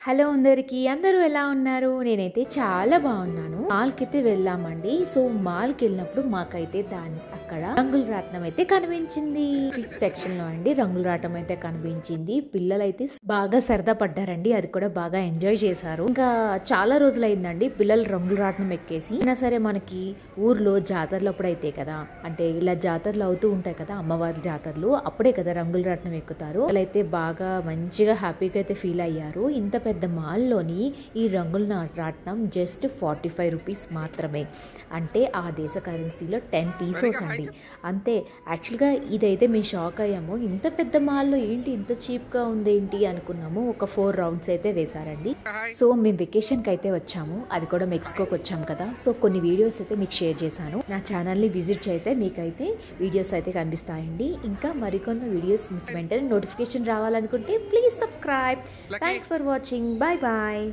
Hello అందరికి అందరూ ఎలా ఉన్నారు? నేనైతే చాలా బాగున్నాను. మాల్కి అయితే వెళ్ళామండి. సో మాల్కి వెళ్ళినప్పుడు మాకైతే అక్కడ రంగుల రాట్నం అయితే కనిపించింది. కిడ్స్ సెక్షన్ లో అండి రంగుల రాట్నం అయితే కనిపించింది. పిల్లలైతే బాగా సరదా పడ్డారండి. అది కూడా బాగా ఎంజాయ్ చేశారు. ఇంకా చాలా రోజులు అయిందండి పిల్లలు రంగుల రాట్నం ఎక్కేసి. అయినా సరే మనకి ఊర్లో జాతరలు అప్పుడైతే కదా, అంటే ఇలా జాతరలు అవుతూ ఉంటాయి కదా, అమ్మవారి జాతరలు అప్పుడే కదా రంగుల రాట్నం ఎక్కుతారు. వాళ్ళైతే బాగా మంచిగా హ్యాపీగా అయితే ఫీల్ అయ్యారు. ఇంత పెద్ద మాల్లోని ఈ రంగుల రాట్నం జస్ట్ 45 రూపీస్ మాత్రమే. అంటే ఆ దేశ కరెన్సీలో 10 పీసెస్ అండి. అంతే. యాక్చువల్గా ఇదైతే మేము షాక్ అయ్యాము. ఇంత పెద్ద మాల్లో ఏంటి ఇంత చీప్గా ఉంది ఏంటి అనుకున్నాము. ఒక 4 రౌండ్స్ అయితే వేశారండి. సో మేము వెకేషన్కి అయితే వచ్చాము. అది కూడా మెక్సికోకి వచ్చాము కదా. సో కొన్ని వీడియోస్ అయితే మీకు షేర్ చేశాను. నా ఛానల్ని విజిట్ చేస్తే మీకైతే వీడియోస్ అయితే కనిపిస్తాయండి. ఇంకా మరికొన్ని వీడియోస్ మీకు వెంటనే నోటిఫికేషన్ రావాలనుకుంటే please subscribe. Thanks for watching. Bye bye.